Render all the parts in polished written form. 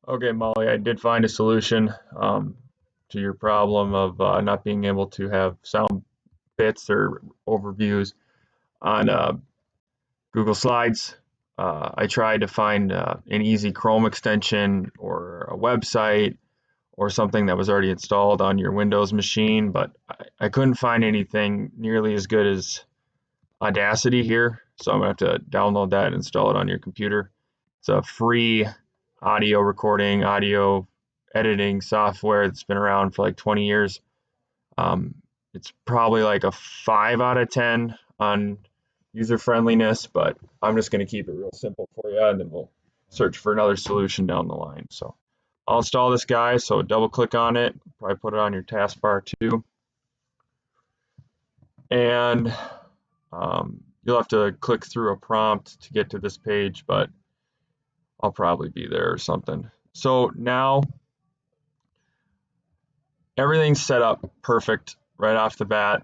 Okay, Molly, I did find a solution to your problem of not being able to have sound bits or overviews on Google Slides. I tried to find an easy Chrome extension or a website or something that was already installed on your Windows machine, but I couldn't find anything nearly as good as Audacity here. So I'm going to have to download that and install it on your computer. It's a free audio recording, audio editing software that's been around for like 20 years. Um, it's probably like a 5 out of 10 on user friendliness, but I'm just going to keep it real simple for you, and then we'll search for another solution down the line. So I'll install this guy, so double click on it, probably put it on your taskbar too. And you'll have to click through a prompt to get to this page, but I'll probably be there or something. So now everything's set up perfect right off the bat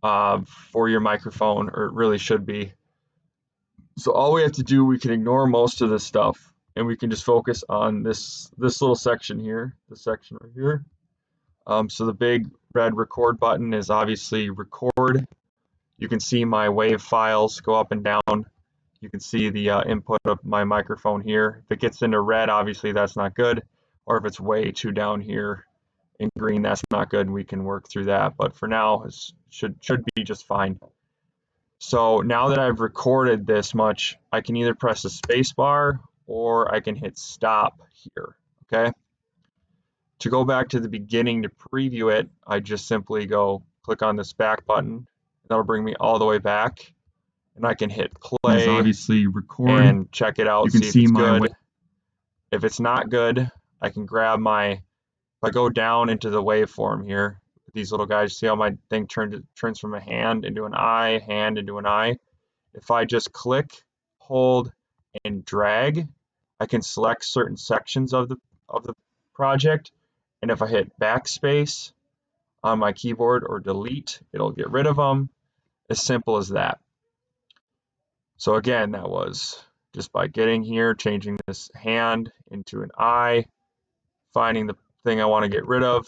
for your microphone, or it really should be. So all we have to do, we can ignore most of this stuff, and we can just focus on this little section here, this section right here. So the big red record button is obviously record. You can see my WAV files go up and down. You can see the input of my microphone here. If it gets into red, obviously that's not good. Or if it's way too down here in green, that's not good, and we can work through that. But for now, it should be just fine. So now that I've recorded this much, I can either press the space bar or I can hit stop here, okay? To go back to the beginning to preview it, I just simply go click on this back button. That'll bring me all the way back, and I can hit play obviously record and check it out, you can see if see it's my good. If it's not good, I can grab my, if I go down into the waveform here, these little guys, see how my thing turns from a hand into an eye, hand into an eye. If I just click, hold, and drag, I can select certain sections of the project, and if I hit backspace on my keyboard or delete, it'll get rid of them. As simple as that. So again, that was just by getting here, changing this hand into an eye, finding the thing I want to get rid of,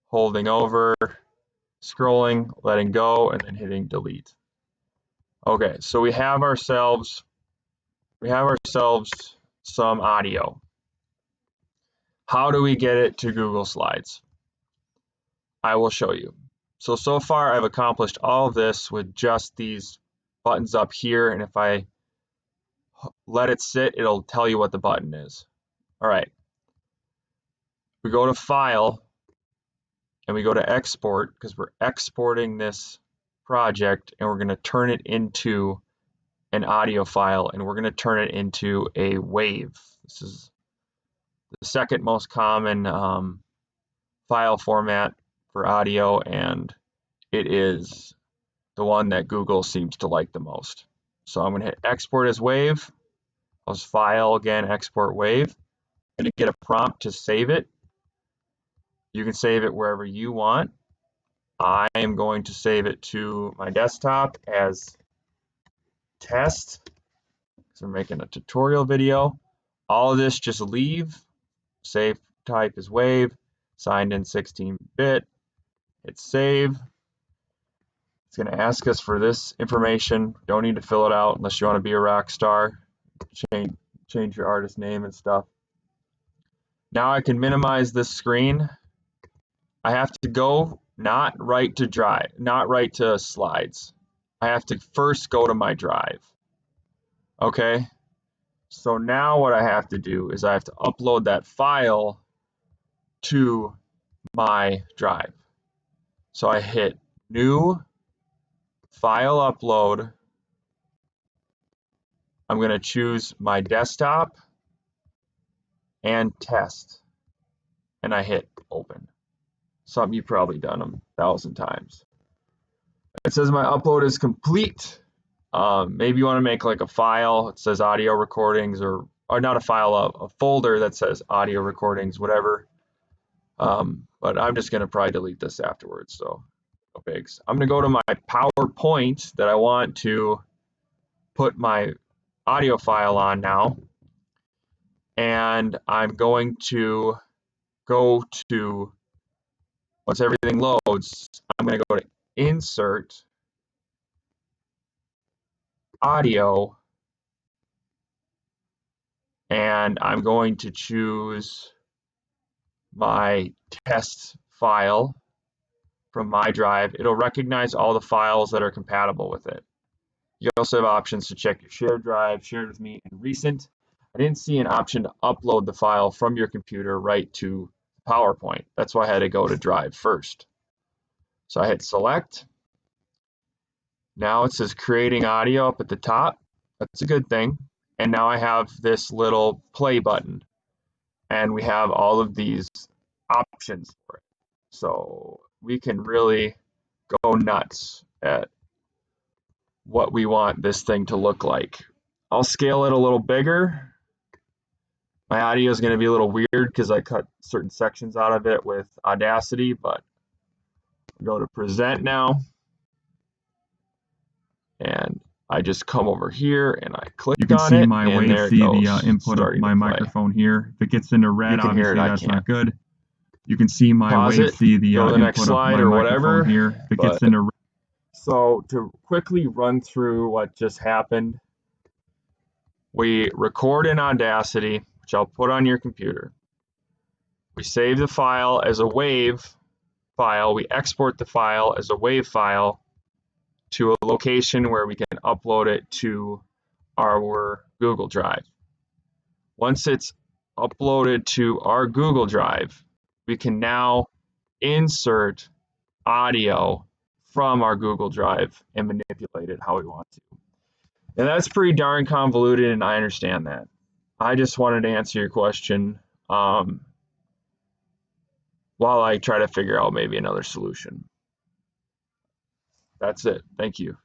holding over, scrolling, letting go, and then hitting delete. Okay, so we have ourselves some audio. How do we get it to Google Slides? I will show you. So far I've accomplished all of this with just these buttons up here, and if I let it sit, it'll tell you what the button is. All right. We go to File, and we go to Export, because we're exporting this project, and we're going to turn it into an audio file, and we're going to turn it into a WAV. This is the second most common file format for audio, and it is the one that Google seems to like the most. So I'm going to hit Export as WAV. I'll just File again, Export WAV. I'm going to get a prompt to save it. You can save it wherever you want. I am going to save it to my desktop as test, because we're making a tutorial video. All of this, just leave. Save type is WAV, signed in 16-bit. Hit save. It's going to ask us for this information. Don't need to fill it out unless you want to be a rock star. Change your artist name and stuff. Now I can minimize this screen. I have to go not right to slides. I have to first go to my drive. Okay? So now what I have to do is I have to upload that file to my drive. So I hit New, File Upload. I'm going to choose my desktop and test. And I hit Open. Something you've probably done 1,000 times. It says my upload is complete. Maybe you want to make like a file. It says audio recordings, or not a file, a folder that says audio recordings, whatever. But I'm just going to probably delete this afterwards, so no bigs. I'm going to go to my PowerPoint that I want to put my audio file on now. and I'm going to go to, once everything loads, I'm going to go to Insert, Audio, and I'm going to choose my test file from my drive. It'll recognize all the files that are compatible with it. You also have options to check your shared drive, shared with me, and recent. I didn't see an option to upload the file from your computer right to PowerPoint. That's why I had to go to Drive first. So I hit Select. Now it says Creating Audio up at the top. That's a good thing. And now I have this little play button. And we have all of these options for it. So we can really go nuts at what we want this thing to look like. I'll scale it a little bigger. My audio is going to be a little weird because I cut certain sections out of it with Audacity, but I'll go to Present now. And I just come over here and I click on it. You can see my wave feed, the input of my microphone here. If it gets into red, obviously that's not good. You can see my wave feed, the input of my microphone here. If it gets into red. So to quickly run through what just happened, we record in Audacity, which I'll put on your computer. We save the file as a WAV file. We export the file as a WAV file to a location where we can upload it to our Google Drive. Once it's uploaded to our Google Drive, we can now insert audio from our Google Drive and manipulate it how we want to. And that's pretty darn convoluted, and I understand that. I just wanted to answer your question while I try to figure out maybe another solution. That's it. Thank you.